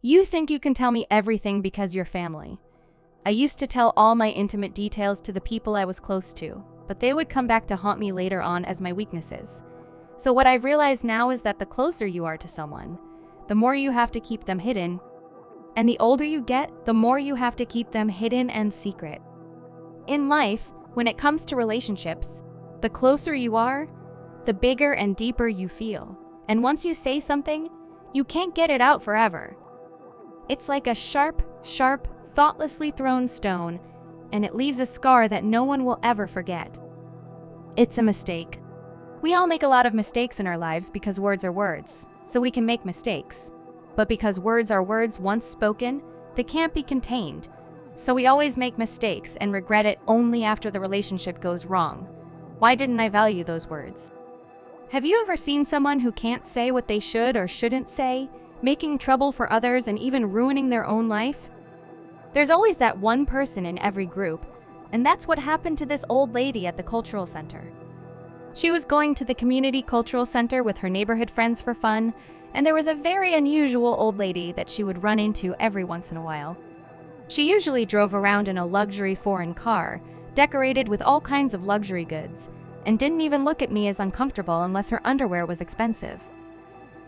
You think you can tell me everything because you're family. I used to tell all my intimate details to the people I was close to, but they would come back to haunt me later on as my weaknesses. So what I've realized now is that the closer you are to someone, the more you have to keep them hidden, and the older you get, the more you have to keep them hidden and secret. In life, when it comes to relationships, the closer you are, the bigger and deeper you feel. And once you say something, you can't get it out forever. It's like a sharp, thoughtlessly thrown stone, and it leaves a scar that no one will ever forget. It's a mistake. We all make a lot of mistakes in our lives because words are words, so we can make mistakes. But because words are words once spoken, they can't be contained. So we always make mistakes and regret it only after the relationship goes wrong. Why didn't I value those words? Have you ever seen someone who can't say what they should or shouldn't say, making trouble for others and even ruining their own life? There's always that one person in every group, and that's what happened to this old lady at the cultural center. She was going to the community cultural center with her neighborhood friends for fun, and there was a very unusual old lady that she would run into every once in a while. She usually drove around in a luxury foreign car, decorated with all kinds of luxury goods, and didn't even look at me as uncomfortable unless her underwear was expensive.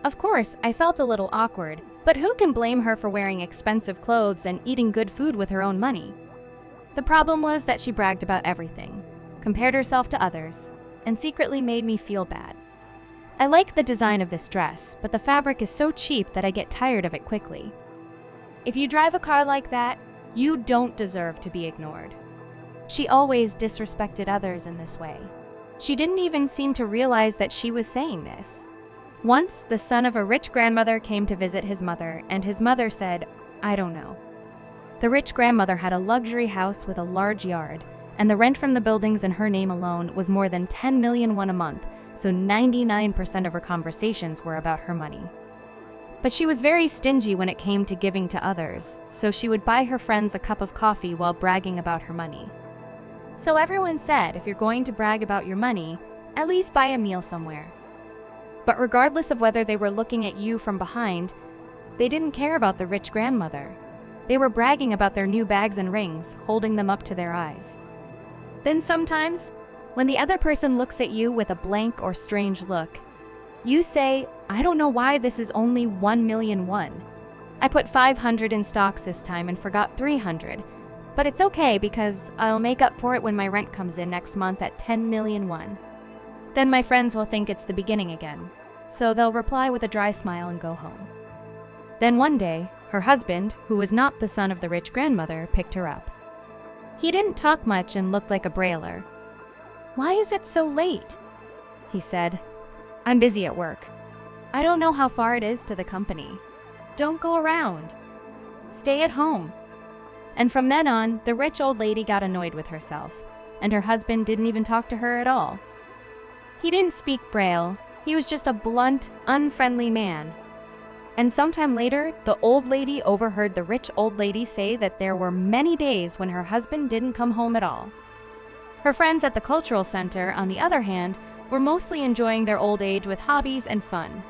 Of course, I felt a little awkward, but who can blame her for wearing expensive clothes and eating good food with her own money? The problem was that she bragged about everything, compared herself to others, and secretly made me feel bad. I like the design of this dress, but the fabric is so cheap that I get tired of it quickly. If you drive a car like that, you don't deserve to be ignored. She always disrespected others in this way. She didn't even seem to realize that she was saying this. Once, the son of a rich grandmother came to visit his mother, and his mother said, "I don't know." The rich grandmother had a luxury house with a large yard, and the rent from the buildings in her name alone was more than 10 million won a month, so 99% of her conversations were about her money. But she was very stingy when it came to giving to others, so she would buy her friends a cup of coffee while bragging about her money. So everyone said, if you're going to brag about your money, at least buy a meal somewhere. But regardless of whether they were looking at you from behind, they didn't care about the rich grandmother. They were bragging about their new bags and rings, holding them up to their eyes. Then sometimes, when the other person looks at you with a blank or strange look, you say, "I don't know why this is only 1 million won. I put 500 in stocks this time and forgot 300. But it's okay because I'll make up for it when my rent comes in next month at 10 million won. Then my friends will think it's the beginning again, so they'll reply with a dry smile and go home." Then one day, her husband, who was not the son of the rich grandmother, picked her up. He didn't talk much and looked like a brailer. "Why is it so late?" he said. "I'm busy at work. I don't know how far it is to the company. Don't go around. Stay at home." And from then on, the rich old lady got annoyed with herself, and her husband didn't even talk to her at all. He didn't speak Braille, he was just a blunt, unfriendly man. And sometime later, the old lady overheard the rich old lady say that there were many days when her husband didn't come home at all. Her friends at the cultural center, on the other hand, were mostly enjoying their old age with hobbies and fun.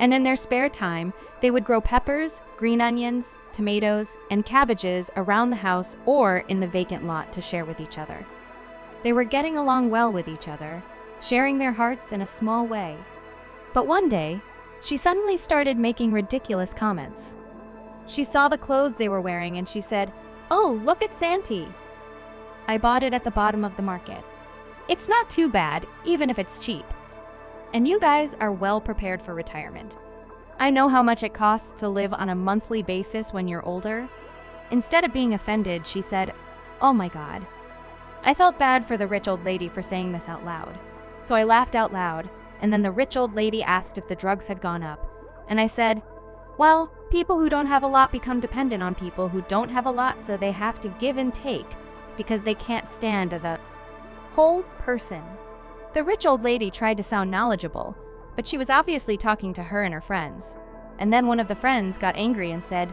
And in their spare time, they would grow peppers, green onions, tomatoes, and cabbages around the house or in the vacant lot to share with each other. They were getting along well with each other, sharing their hearts in a small way. But one day, she suddenly started making ridiculous comments. She saw the clothes they were wearing and she said, "Oh, look at Santy. I bought it at the bottom of the market. It's not too bad, even if it's cheap. And you guys are well prepared for retirement. I know how much it costs to live on a monthly basis when you're older." Instead of being offended, she said, "Oh my God." I felt bad for the rich old lady for saying this out loud. So I laughed out loud, and then the rich old lady asked if the drugs had gone up. And I said, "Well, people who don't have a lot become dependent on people who don't have a lot, so they have to give and take because they can't stand as a whole person." The rich old lady tried to sound knowledgeable, but she was obviously talking to her and her friends. And then one of the friends got angry and said,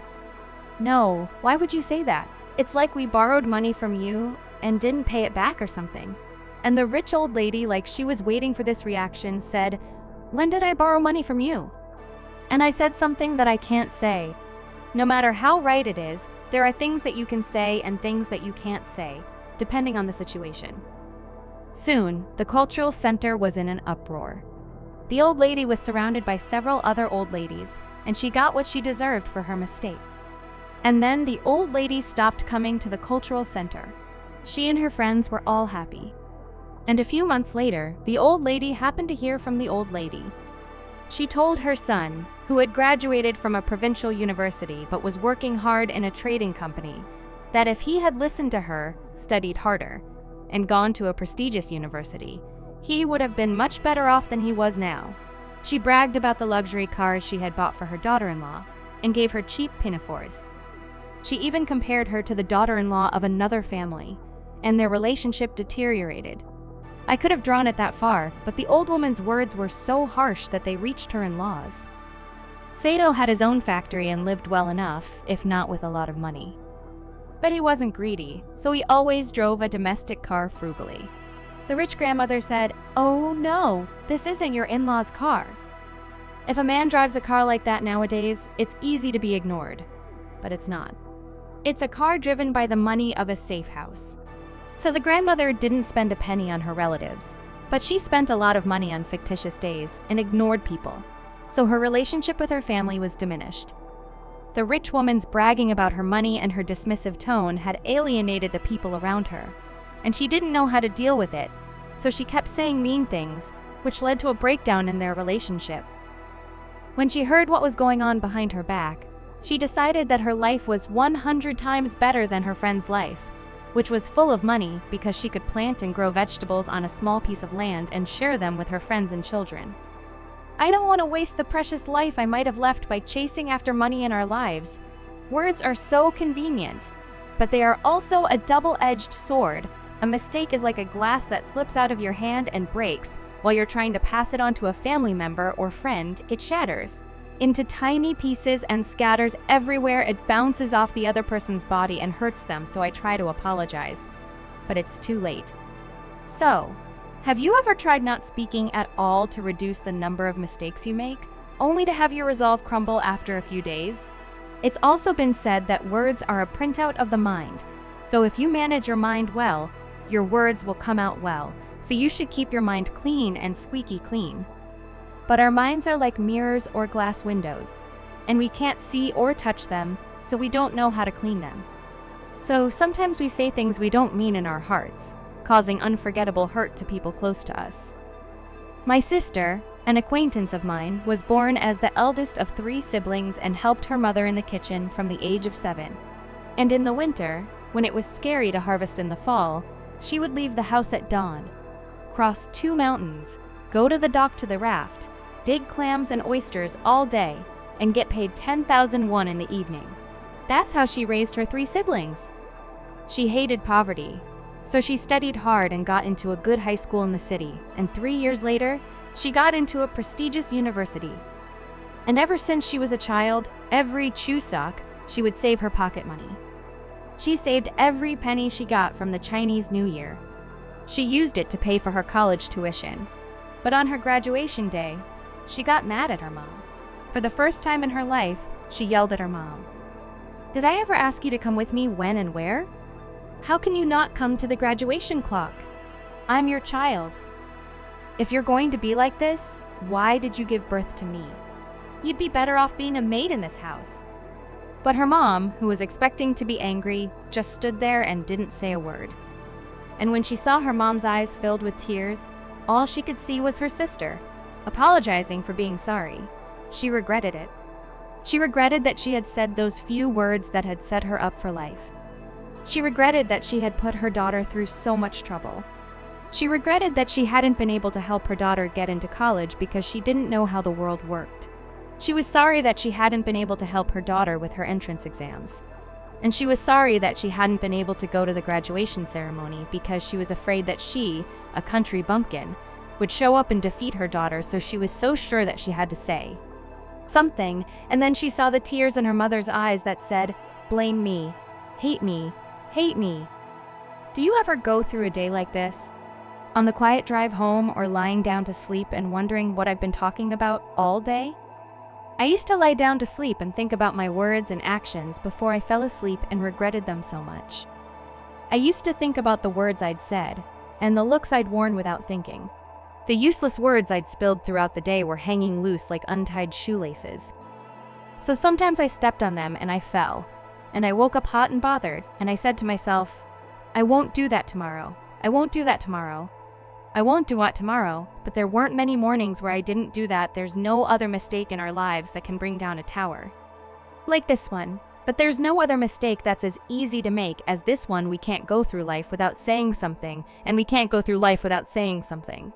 "No, why would you say that? It's like we borrowed money from you and didn't pay it back or something." And the rich old lady, like she was waiting for this reaction, said, "When did I borrow money from you?" And I said something that I can't say. No matter how right it is, there are things that you can say and things that you can't say, depending on the situation. Soon, the cultural center was in an uproar. The old lady was surrounded by several other old ladies, and she got what she deserved for her mistake. And then the old lady stopped coming to the cultural center. She and her friends were all happy. And a few months later, the old lady happened to hear from the old lady. She told her son, who had graduated from a provincial university but was working hard in a trading company, that if he had listened to her, studied harder, and gone to a prestigious university, he would have been much better off than he was now. She bragged about the luxury cars she had bought for her daughter-in-law and gave her cheap pinafores. She even compared her to the daughter-in-law of another family, and their relationship deteriorated. I could have drawn it that far, but the old woman's words were so harsh that they reached her in-laws. Sato had his own factory and lived well enough, if not with a lot of money. But he wasn't greedy, so he always drove a domestic car frugally. The rich grandmother said, "Oh no, this isn't your in-law's car." If a man drives a car like that nowadays, it's easy to be ignored. But it's not. It's a car driven by the money of a safe house. So the grandmother didn't spend a penny on her relatives, but she spent a lot of money on fictitious days and ignored people. So her relationship with her family was diminished. The rich woman's bragging about her money and her dismissive tone had alienated the people around her, and she didn't know how to deal with it, so she kept saying mean things, which led to a breakdown in their relationship. When she heard what was going on behind her back, she decided that her life was 100 times better than her friend's life, which was full of money because she could plant and grow vegetables on a small piece of land and share them with her friends and children. I don't want to waste the precious life I might have left by chasing after money in our lives. Words are so convenient, but they are also a double-edged sword. A mistake is like a glass that slips out of your hand and breaks. While you're trying to pass it on to a family member or friend, it shatters into tiny pieces and scatters everywhere. It bounces off the other person's body and hurts them, so I try to apologize. But it's too late. So, have you ever tried not speaking at all to reduce the number of mistakes you make, only to have your resolve crumble after a few days? It's also been said that words are a printout of the mind, so if you manage your mind well, your words will come out well, so you should keep your mind clean and squeaky clean. But our minds are like mirrors or glass windows, and we can't see or touch them, so we don't know how to clean them. So sometimes we say things we don't mean in our hearts, causing unforgettable hurt to people close to us. My sister, an acquaintance of mine, was born as the eldest of 3 siblings and helped her mother in the kitchen from the age of 7. And in the winter, when it was scary to harvest in the fall, she would leave the house at dawn, cross 2 mountains, go to the dock to the raft, dig clams and oysters all day, and get paid 10,000 won in the evening. That's how she raised her 3 siblings. She hated poverty, so she studied hard and got into a good high school in the city, and 3 years later, she got into a prestigious university. And ever since she was a child, every Chuseok, she would save her pocket money. She saved every penny she got from the Chinese New Year. She used it to pay for her college tuition. But on her graduation day, she got mad at her mom. For the first time in her life, she yelled at her mom. "Did I ever ask you to come with me when and where? How can you not come to the graduation clock? I'm your child. If you're going to be like this, why did you give birth to me? You'd be better off being a maid in this house." But her mom, who was expecting to be angry, just stood there and didn't say a word. And when she saw her mom's eyes filled with tears, all she could see was her sister, apologizing for being sorry. She regretted it. She regretted that she had said those few words that had set her up for life. She regretted that she had put her daughter through so much trouble. She regretted that she hadn't been able to help her daughter get into college because she didn't know how the world worked. She was sorry that she hadn't been able to help her daughter with her entrance exams. And she was sorry that she hadn't been able to go to the graduation ceremony because she was afraid that she, a country bumpkin, would show up and defeat her daughter, so she was so sure that she had to say something, and then she saw the tears in her mother's eyes that said, "Blame me, hate me, hate me." Do you ever go through a day like this? On the quiet drive home or lying down to sleep and wondering what I've been talking about all day? I used to lie down to sleep and think about my words and actions before I fell asleep and regretted them so much. I used to think about the words I'd said, and the looks I'd worn without thinking. The useless words I'd spilled throughout the day were hanging loose like untied shoelaces. So sometimes I stepped on them and I fell, and I woke up hot and bothered, and I said to myself, I won't do that tomorrow. I won't do that tomorrow. I won't do it tomorrow, but there weren't many mornings where I didn't do that. There's no other mistake in our lives that can bring down a tower like this one, but there's no other mistake that's as easy to make as this one. We can't go through life without saying something, and we can't go through life without saying something.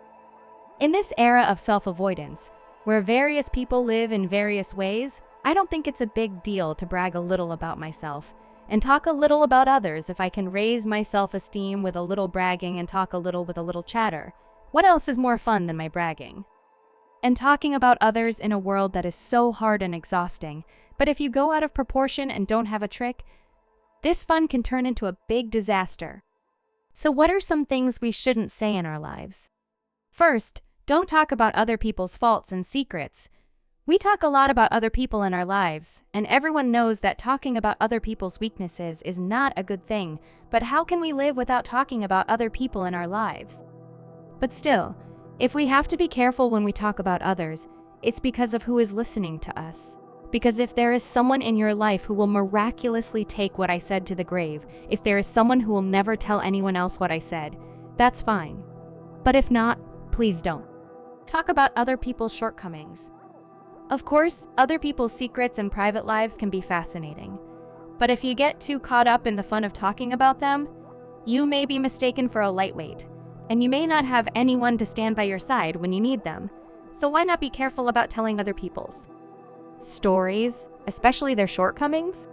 In this era of self-avoidance, where various people live in various ways, I don't think it's a big deal to brag a little about myself and talk a little about others if I can raise my self-esteem with a little bragging and talk a little with a little chatter. What else is more fun than my bragging? And talking about others in a world that is so hard and exhausting, but if you go out of proportion and don't have a trick, this fun can turn into a big disaster. So what are some things we shouldn't say in our lives? First, don't talk about other people's faults and secrets. We talk a lot about other people in our lives, and everyone knows that talking about other people's weaknesses is not a good thing, but how can we live without talking about other people in our lives? But still, if we have to be careful when we talk about others, it's because of who is listening to us. Because if there is someone in your life who will miraculously take what I said to the grave, if there is someone who will never tell anyone else what I said, that's fine. But if not, please don't. Talk about other people's shortcomings. Of course, other people's secrets and private lives can be fascinating. But if you get too caught up in the fun of talking about them, you may be mistaken for a lightweight, and you may not have anyone to stand by your side when you need them. So why not be careful about telling other people's stories, especially their shortcomings?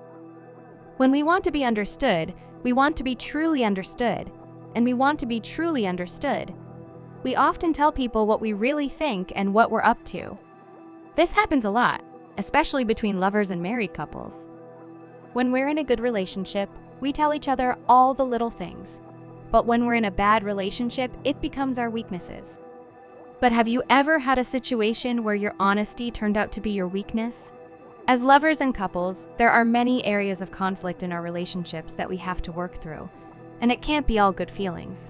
When we want to be understood, we want to be truly understood, and we want to be truly understood. We often tell people what we really think and what we're up to. This happens a lot, especially between lovers and married couples. When we're in a good relationship, we tell each other all the little things. But when we're in a bad relationship, it becomes our weaknesses. But have you ever had a situation where your honesty turned out to be your weakness? As lovers and couples, there are many areas of conflict in our relationships that we have to work through, and it can't be all good feelings.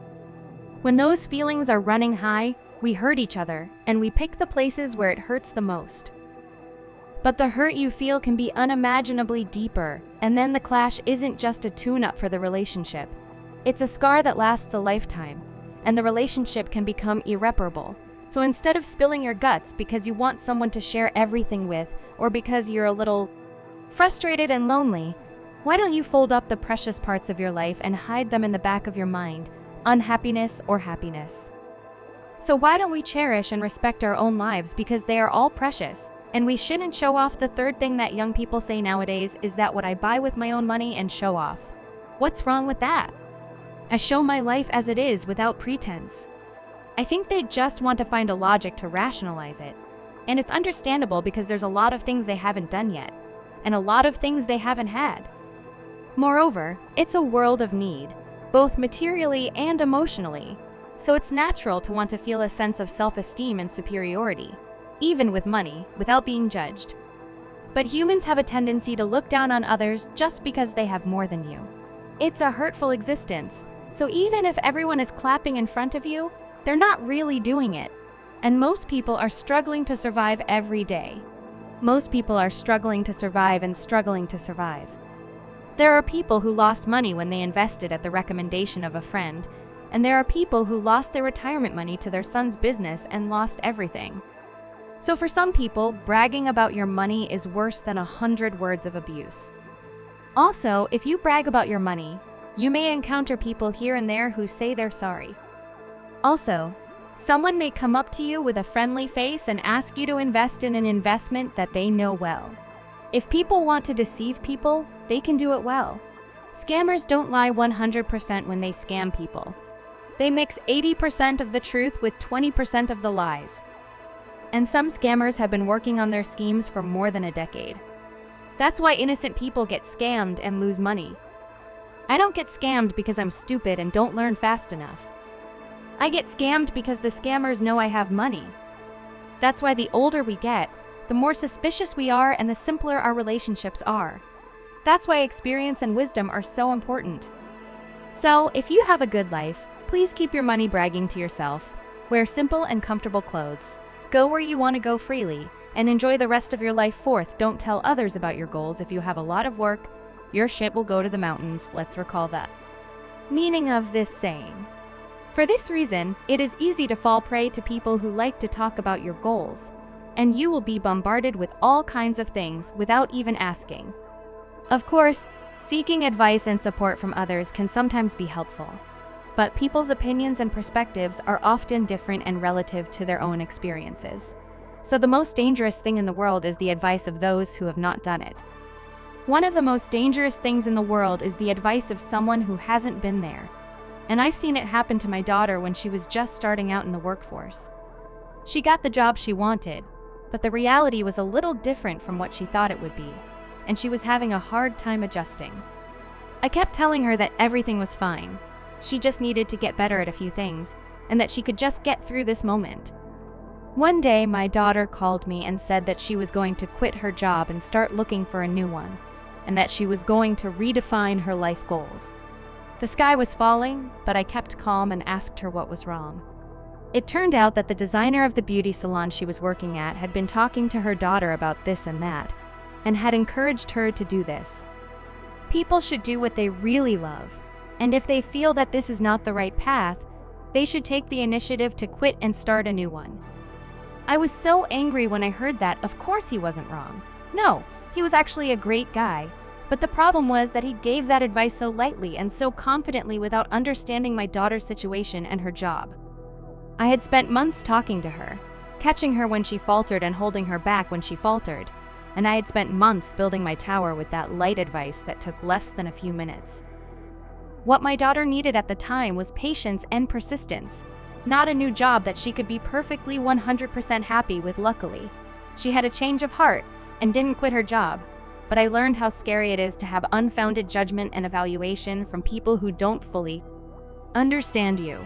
When those feelings are running high, we hurt each other, and we pick the places where it hurts the most. But the hurt you feel can be unimaginably deeper, and then the clash isn't just a tune-up for the relationship. It's a scar that lasts a lifetime, and the relationship can become irreparable. So instead of spilling your guts because you want someone to share everything with, or because you're a little frustrated and lonely, why don't you fold up the precious parts of your life and hide them in the back of your mind, unhappiness or happiness? So why don't we cherish and respect our own lives, because they are all precious, and we shouldn't show off. The third thing that young people say nowadays is that what I buy with my own money and show off. What's wrong with that? I show my life as it is without pretense. I think they just want to find a logic to rationalize it. And it's understandable because there's a lot of things they haven't done yet, and a lot of things they haven't had. Moreover, it's a world of need, both materially and emotionally. So it's natural to want to feel a sense of self-esteem and superiority, even with money, without being judged. But humans have a tendency to look down on others just because they have more than you. It's a hurtful existence, so even if everyone is clapping in front of you, they're not really doing it. And most people are struggling to survive every day. Most people are struggling to survive and struggling to survive. There are people who lost money when they invested at the recommendation of a friend, and there are people who lost their retirement money to their son's business and lost everything. So for some people, bragging about your money is worse than 100 words of abuse. Also, if you brag about your money, you may encounter people here and there who say they're sorry. Also, someone may come up to you with a friendly face and ask you to invest in an investment that they know well. If people want to deceive people, they can do it well. Scammers don't lie 100% when they scam people. They mix 80% of the truth with 20% of the lies. And some scammers have been working on their schemes for more than a decade. That's why innocent people get scammed and lose money. I don't get scammed because I'm stupid and don't learn fast enough. I get scammed because the scammers know I have money. That's why the older we get, the more suspicious we are and the simpler our relationships are. That's why experience and wisdom are so important. So, if you have a good life, please keep your money bragging to yourself. Wear simple and comfortable clothes. Go where you want to go freely, and enjoy the rest of your life. Fourth, don't tell others about your goals. If you have a lot of work, your ship will go to the mountains. Let's recall that. Meaning of this saying. For this reason, it is easy to fall prey to people who like to talk about your goals, and you will be bombarded with all kinds of things without even asking. Of course, seeking advice and support from others can sometimes be helpful, but people's opinions and perspectives are often different and relative to their own experiences. So the most dangerous thing in the world is the advice of those who have not done it. One of the most dangerous things in the world is the advice of someone who hasn't been there. And I've seen it happen to my daughter when she was just starting out in the workforce. She got the job she wanted, but the reality was a little different from what she thought it would be, and she was having a hard time adjusting. I kept telling her that everything was fine. She just needed to get better at a few things, and that she could just get through this moment. One day, my daughter called me and said that she was going to quit her job and start looking for a new one, and that she was going to redefine her life goals. The sky was falling, but I kept calm and asked her what was wrong. It turned out that the designer of the beauty salon she was working at had been talking to her daughter about this and that, and had encouraged her to do this. People should do what they really love, and if they feel that this is not the right path, they should take the initiative to quit and start a new one. I was so angry when I heard that. Of course he wasn't wrong. No, he was actually a great guy. But the problem was that he gave that advice so lightly and so confidently without understanding my daughter's situation and her job. I had spent months talking to her, catching her when she faltered and holding her back when she faltered, and I had spent months building my tower with that light advice that took less than a few minutes. What my daughter needed at the time was patience and persistence, not a new job that she could be perfectly 100% happy with. Luckily, she had a change of heart and didn't quit her job. But I learned how scary it is to have unfounded judgment and evaluation from people who don't fully understand you.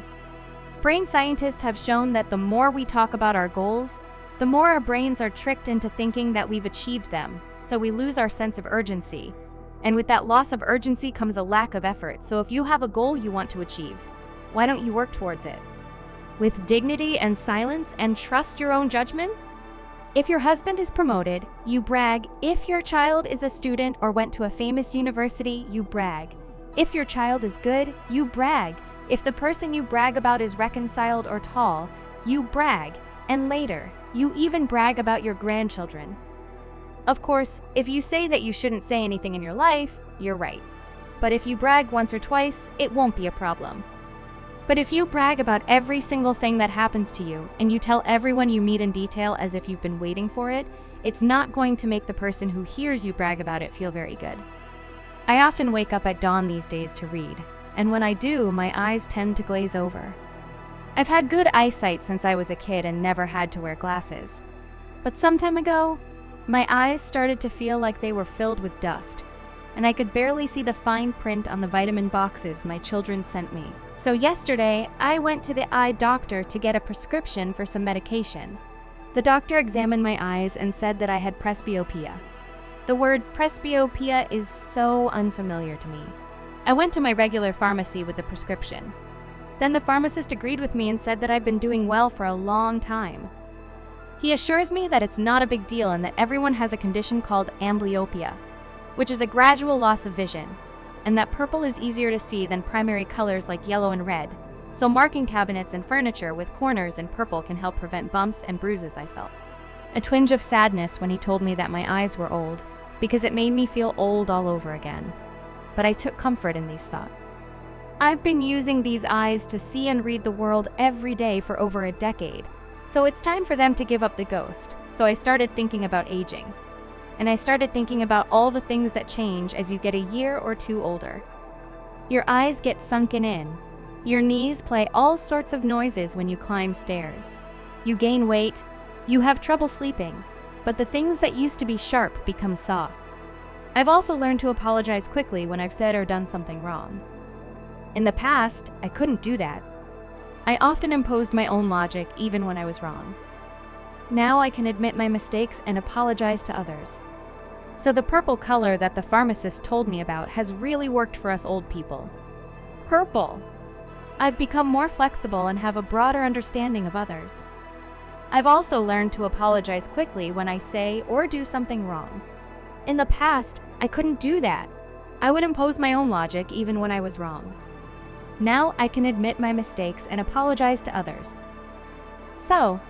Brain scientists have shown that the more we talk about our goals, the more our brains are tricked into thinking that we've achieved them, so we lose our sense of urgency. And with that loss of urgency comes a lack of effort. So if you have a goal you want to achieve, why don't you work towards it with dignity and silence and trust your own judgment? If your husband is promoted, you brag. If your child is a student or went to a famous university, you brag. If your child is good, you brag. If the person you brag about is reconciled or tall, you brag. And later, you even brag about your grandchildren. Of course, if you say that you shouldn't say anything in your life, you're right. But if you brag once or twice, it won't be a problem. But if you brag about every single thing that happens to you, and you tell everyone you meet in detail as if you've been waiting for it, it's not going to make the person who hears you brag about it feel very good. I often wake up at dawn these days to read, and when I do, my eyes tend to glaze over. I've had good eyesight since I was a kid and never had to wear glasses. But some time ago, my eyes started to feel like they were filled with dust, and I could barely see the fine print on the vitamin boxes my children sent me. So yesterday, I went to the eye doctor to get a prescription for some medication. The doctor examined my eyes and said that I had presbyopia. The word presbyopia is so unfamiliar to me. I went to my regular pharmacy with the prescription. Then the pharmacist agreed with me and said that I've been doing well for a long time. He assures me that it's not a big deal and that everyone has a condition called amblyopia, which is a gradual loss of vision, and that purple is easier to see than primary colors like yellow and red, so marking cabinets and furniture with corners in purple can help prevent bumps and bruises. I felt a twinge of sadness when he told me that my eyes were old, because it made me feel old all over again. But I took comfort in these thoughts. I've been using these eyes to see and read the world every day for over a decade, so it's time for them to give up the ghost. So I started thinking about aging. And I started thinking about all the things that change as you get a year or two older. Your eyes get sunken in. Your knees play all sorts of noises when you climb stairs. You gain weight. You have trouble sleeping. But the things that used to be sharp become soft. I've also learned to apologize quickly when I've said or done something wrong. In the past, I couldn't do that. I often imposed my own logic even when I was wrong. Now I can admit my mistakes and apologize to others. So the purple color that the pharmacist told me about has really worked for us old people. Purple. I've become more flexible and have a broader understanding of others. I've also learned to apologize quickly when I say or do something wrong. In the past, I couldn't do that. I would impose my own logic even when I was wrong. Now I can admit my mistakes and apologize to others. So,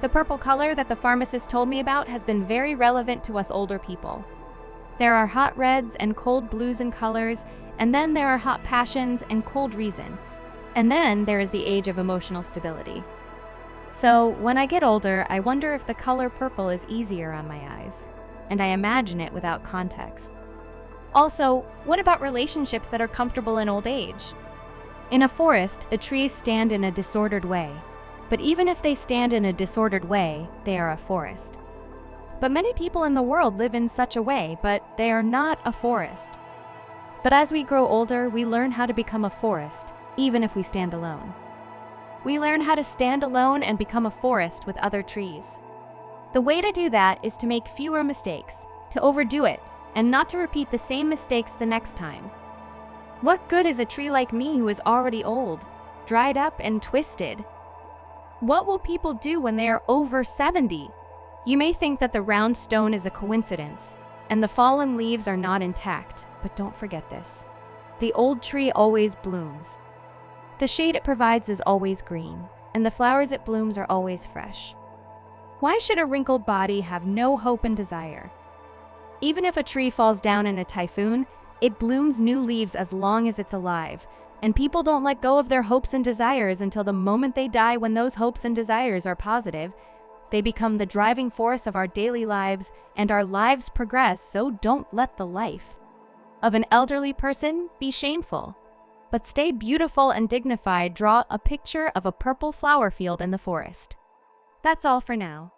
the purple color that the pharmacist told me about has been very relevant to us older people. There are hot reds and cold blues in colors, and then there are hot passions and cold reason. And then there is the age of emotional stability. So, when I get older, I wonder if the color purple is easier on my eyes, and I imagine it without context. Also, what about relationships that are comfortable in old age? In a forest, the trees stand in a disordered way, but even if they stand in a disordered way, they are a forest. But many people in the world live in such a way, but they are not a forest. But as we grow older, we learn how to become a forest, even if we stand alone. We learn how to stand alone and become a forest with other trees. The way to do that is to make fewer mistakes, to overdo it, and not to repeat the same mistakes the next time. What good is a tree like me who is already old, dried up and twisted? What will people do when they are over 70? You may think that the round stone is a coincidence, and the fallen leaves are not intact, but don't forget this. The old tree always blooms. The shade it provides is always green, and the flowers it blooms are always fresh. Why should a wrinkled body have no hope and desire? Even if a tree falls down in a typhoon, it blooms new leaves as long as it's alive, and people don't let go of their hopes and desires until the moment they die. When those hopes and desires are positive, they become the driving force of our daily lives, and our lives progress. So don't let the life of an elderly person be shameful, but stay beautiful and dignified. Draw a picture of a purple flower field in the forest. That's all for now.